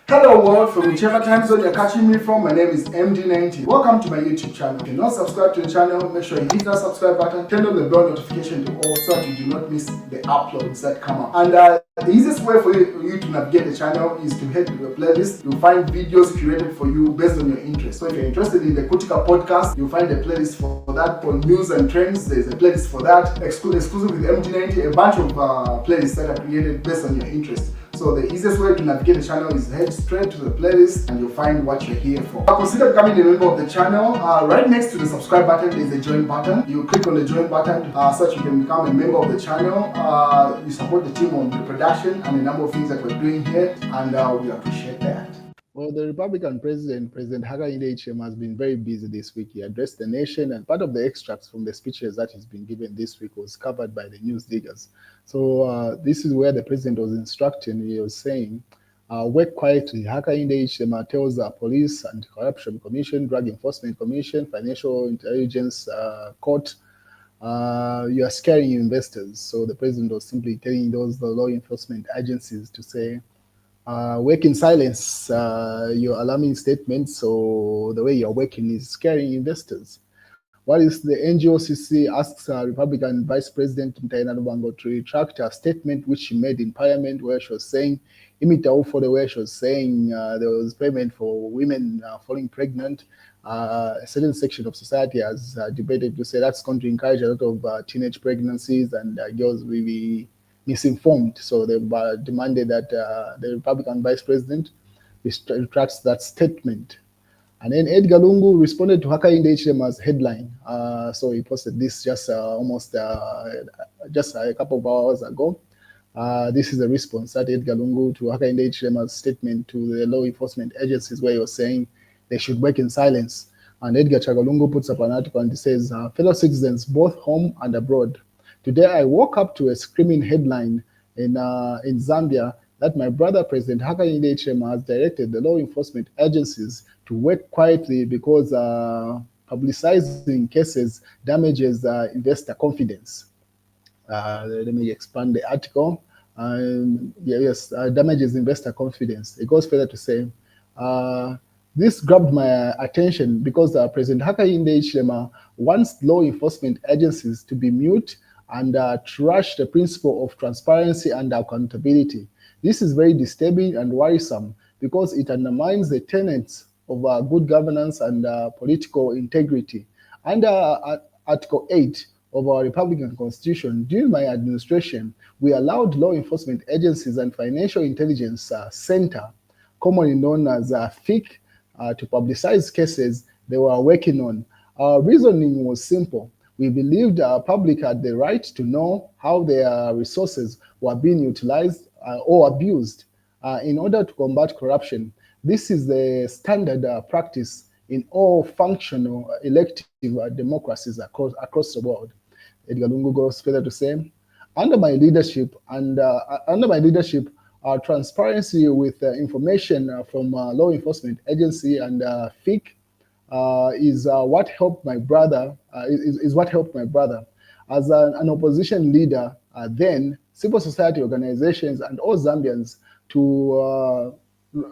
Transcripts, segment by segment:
Hello world, from whichever time zone you're catching me from, my name is MD90. Welcome to my YouTube channel. If you're not subscribed to the channel, make sure you hit that subscribe button, turn on the bell notification to all so that you do not miss the uploads that come up. And the easiest way for you to navigate the channel is to head to the playlist. You'll find videos curated for you based on your interest. So if you're interested in the Kutika podcast, you'll find a playlist for that. For news and trends, there's a playlist for that. Exclusive with MD90, a bunch of playlists that are created based on your interest. So the easiest way to navigate the channel is head straight to the playlist and you'll find what you're here for. Consider becoming a member of the channel. Right next to the subscribe button is a join button. You click on the join button so that you can become a member of the channel. You support the team on the production and a number of things that we're doing here, and we appreciate that. Well, the Republican President Hakainde Hichilema, has been very busy this week. He addressed the nation, and part of the extracts from the speeches that he's been given this week was covered by the news diggers. So this is where the president was instructing. He was saying, work quietly. Hakainde Hichilema tells the Police and Corruption Commission, Drug Enforcement Commission, Financial Intelligence Court, you are scaring investors. So the president was simply telling the law enforcement agencies to say, work in silence, your alarming statement. So the way you're working is scaring investors. What is the NGOCC asks Republican Vice President Mtaina Lubango to retract a statement which she made in Parliament where she was saying, for the way she was saying there was payment for women falling pregnant. A certain section of society has debated to say that's going to encourage a lot of teenage pregnancies and girls will be misinformed. So they demanded that the Republican Vice President retracts that statement. And then Edgar Lungu responded to Hakainde Hichilema's headline. So he posted this just almost just a couple of hours ago. This is a response that Edgar Lungu to Hakainde Hichilema's statement to the law enforcement agencies where he was saying they should work in silence. And Edgar Chagalungu puts up an article and he says, fellow citizens both home and abroad, today I woke up to a screaming headline in Zambia that my brother President Hakainde Hichilema has directed the law enforcement agencies to work quietly because publicizing cases damages investor confidence. Let me expand the article. Damages investor confidence. It goes further to say, this grabbed my attention because President Hakainde Hichilema wants law enforcement agencies to be mute and trash the principle of transparency and accountability. This is very disturbing and worrisome because it undermines the tenets of good governance and political integrity. Under Article 8 of our Republican Constitution, during my administration, we allowed law enforcement agencies and Financial Intelligence Center, commonly known as FIC, to publicize cases they were working on. Our reasoning was simple. We believed our public had the right to know how their resources were being utilized or abused in order to combat corruption. This is the standard practice in all functional elective democracies across the world. Edgar Lungu goes further to say, under my leadership, transparency with information from law enforcement agency and FIC is what helped my brother. Is what helped my brother as an opposition leader. Then civil society organizations and all Zambians to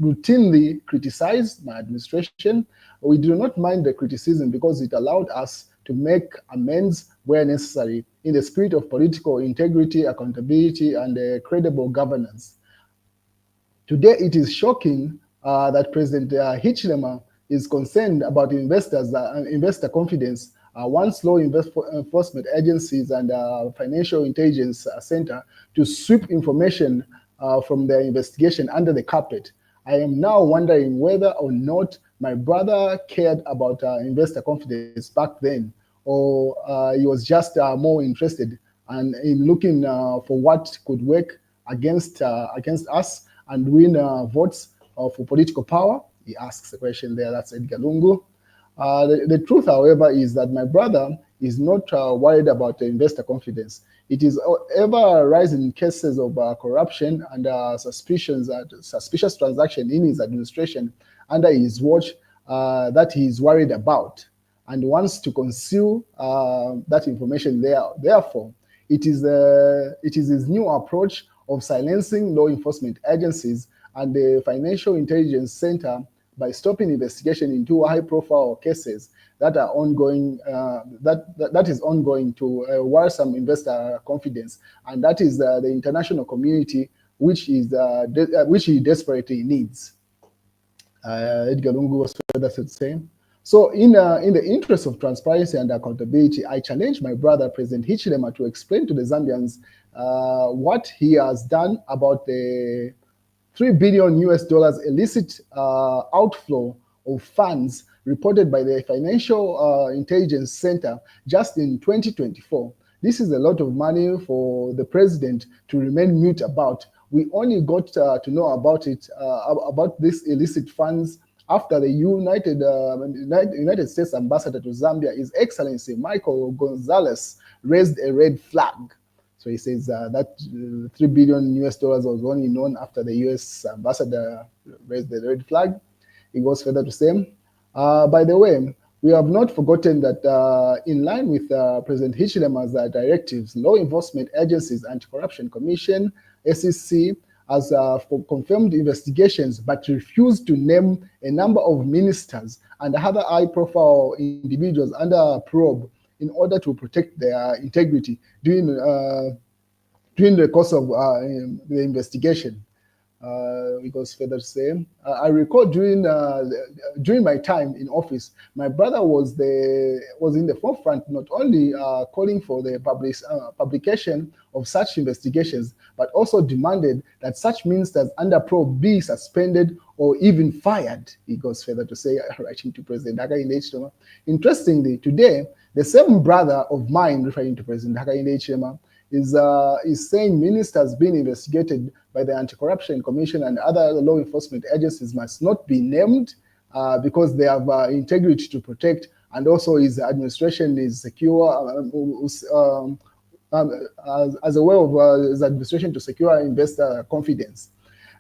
routinely criticize my administration. We do not mind the criticism because it allowed us to make amends where necessary in the spirit of political integrity, accountability, and credible governance. Today, it is shocking that President Hichilema is concerned about investors, investor confidence. Once law enforcement agencies and Financial Intelligence Center to sweep information from their investigation under the carpet. I am now wondering whether or not my brother cared about investor confidence back then, or he was just more interested in looking for what could work against us and win votes for political power. He asks the question there. That's Edgar Lungu. The truth, however, is that my brother is not worried about investor confidence. It is ever rising cases of corruption and suspicious transaction in his administration under his watch that he is worried about and wants to conceal that information there. Therefore, it is his new approach of silencing law enforcement agencies and the Financial Intelligence Center by stopping investigation into high-profile cases that are ongoing. That is ongoing to worrisome investor confidence, and that is the international community, which he desperately needs. Edgar Lungu was further said the same. So in the interest of transparency and accountability, I challenge my brother, President Hichilema, to explain to the Zambians what he has done about the $3 billion illicit outflow of funds reported by the Financial Intelligence Center just in 2024. This is a lot of money for the president to remain mute about. We only got to know about it, about this illicit funds, after the United States Ambassador to Zambia, His Excellency Michael Gonzalez, raised a red flag. So he says that $3 billion was only known after the US ambassador raised the red flag. He goes further to say, by the way, we have not forgotten that in line with President Hichilema's directives, law enforcement agencies, Anti-Corruption Commission, SEC, has confirmed investigations but refused to name a number of ministers and other high-profile individuals under probe in order to protect their integrity during the course of the investigation. He goes further to say, I recall during my time in office, my brother was in the forefront, not only calling for the publication of such investigations, but also demanded that such ministers under probe be suspended or even fired. He goes further to say, writing to President Hakainde. Interestingly, today, the same brother of mine, referring to President Hakainde, is saying ministers being investigated by the Anti-Corruption Commission and other law enforcement agencies must not be named because they have integrity to protect, and also his administration is secure as a way of his administration to secure investor confidence.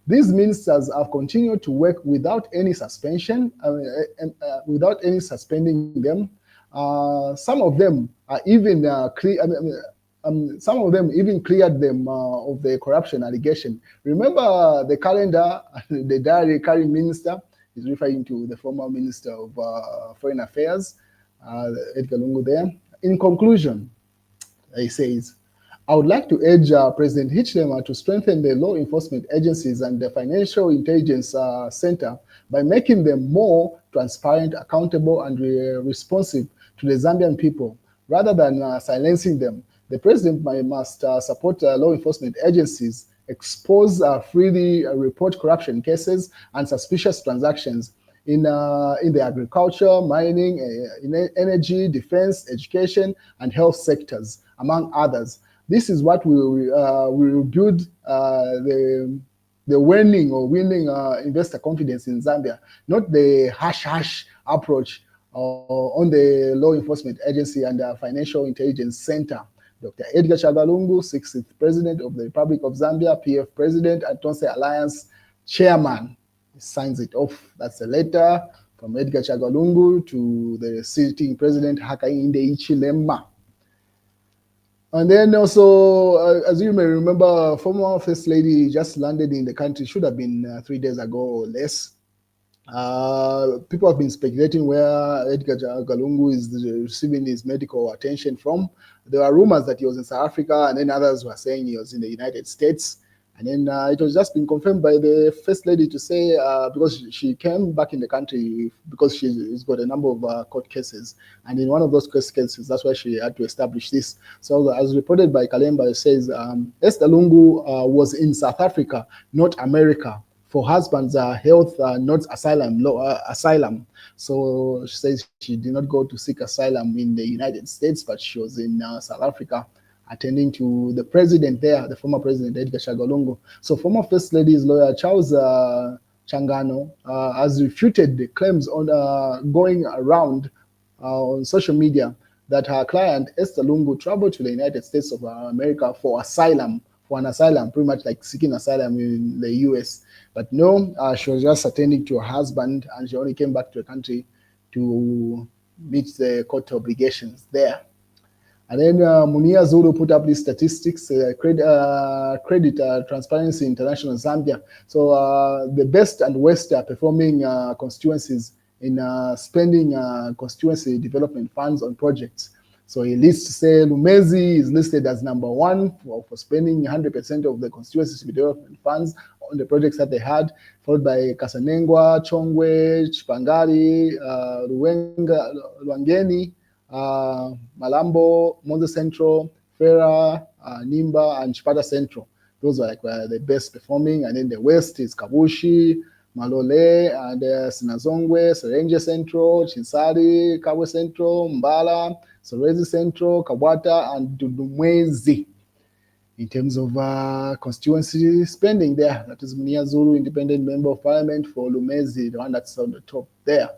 These ministers have continued to work without any suspension, without any suspending them. Some of them are even some of them even cleared them of the corruption allegation. Remember the calendar, the diary carrying minister is referring to the former Minister of Foreign Affairs, Edgar Lungu there. In conclusion, he says, I would like to urge President Hichilema to strengthen the law enforcement agencies and the Financial Intelligence Center by making them more transparent, accountable, and responsive to the Zambian people, rather than silencing them. The president must support law enforcement agencies, expose freely report corruption cases and suspicious transactions in the agriculture, mining, in energy, defense, education, and health sectors, among others. This is what will build the winning investor confidence in Zambia, not the hush-hush approach on the law enforcement agency and the Financial Intelligence Center. Dr. Edgar Lungu, 60th President of the Republic of Zambia, PF President, and Tonse Alliance Chairman. He signs it off. That's a letter from Edgar Lungu to the sitting President Hakainde Hichilema. And then also, as you may remember, former First Lady just landed in the country, should have been 3 days ago or less. People have been speculating where Edgar Lungu is receiving his medical attention from. There are rumors that he was in South Africa, and then others were saying he was in the United States. And then it was just been confirmed by the First Lady to say, because she came back in the country because she's got a number of court cases. And in one of those cases, that's why she had to establish this. So as reported by Kalemba, it says, Esther Lungu was in South Africa, not America, for husband's health, not asylum. So she says she did not go to seek asylum in the United States, but she was in South Africa, attending to the president there, the former president, Edgar Lungu. So former First Lady's lawyer, Charles Changano, has refuted the claims on going around on social media that her client, Esther Lungu, traveled to the United States of America for an asylum, pretty much like seeking asylum in the US. But no, she was just attending to her husband, and she only came back to the country to meet the court obligations there. And then Munir Zulu put up these statistics, credit Transparency International Zambia. So the best and worst performing constituencies in spending constituency development funds on projects. So he lists to say Lumezi is listed as number one for spending 100% of the constituency development funds on the projects that they had, followed by Kasanengwa, Chongwe, Chipangari, Luangeni, Malambo, Monza Central, Fera, Nimba, and Chipata Central. Those are like the best performing. And then the west is Kabushi, Malole, and Sinazongwe, Serenje Central, Chinsari, Kabwe Central, Mbala, Sorezi Central, Kabwata, and Dudumwezi. In terms of constituency spending there, that is Munir Zulu, independent member of parliament for Lumezi, the one that's on the top there.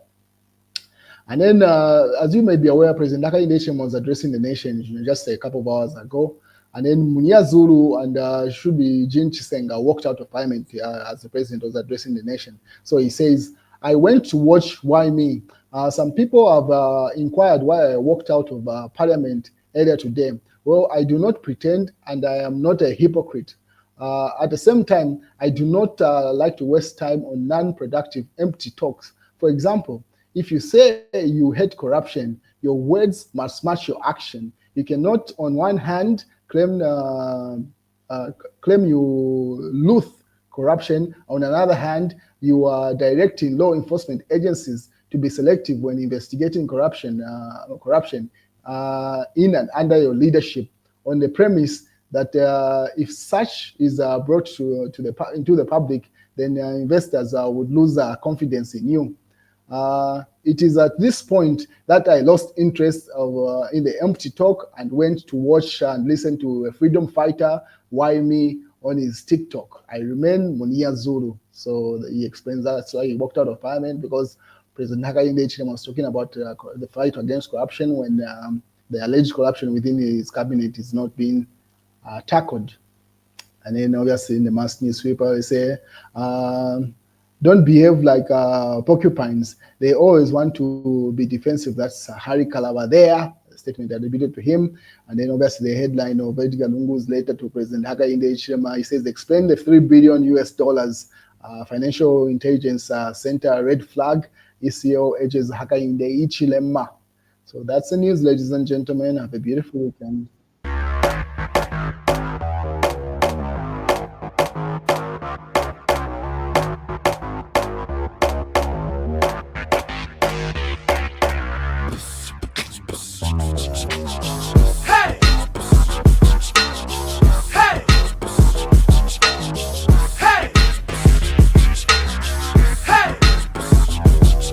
And then, as you may be aware, President Hakainde was addressing the nation just a couple of hours ago. And then Munir Zulu and should be Jean Chisenga walked out of parliament as the president was addressing the nation. So he says, I went to watch Why Me. Some people have inquired why I walked out of parliament earlier today. Well, I do not pretend, and I am not a hypocrite. At the same time, I do not like to waste time on non-productive, empty talks. For example, if you say you hate corruption, your words must match your action. You cannot, on one hand, claim you loathe corruption. On another hand, you are directing law enforcement agencies to be selective when investigating corruption in and under your leadership, on the premise that if such is brought into the public, then investors would lose confidence in you. It is at this point that I lost interest in the empty talk and went to watch and listen to a freedom fighter, Why Me, on his TikTok. I remain Munir Zulu. So he explains that's why he walked out of parliament, because President Hakainde was talking about the fight against corruption when the alleged corruption within his cabinet is not being tackled. And then obviously in the mass newspaper, they say, don't behave like porcupines. They always want to be defensive. That's Harry Kalava there, a statement attributed to him. And then obviously the headline of Edgar Lungu's letter to President Hakainde Hichilema, he says, explain the $3 billion Financial Intelligence Center red flag. ECO urges Hakainde Hichilema. So that's the news, ladies and gentlemen. Have a beautiful weekend.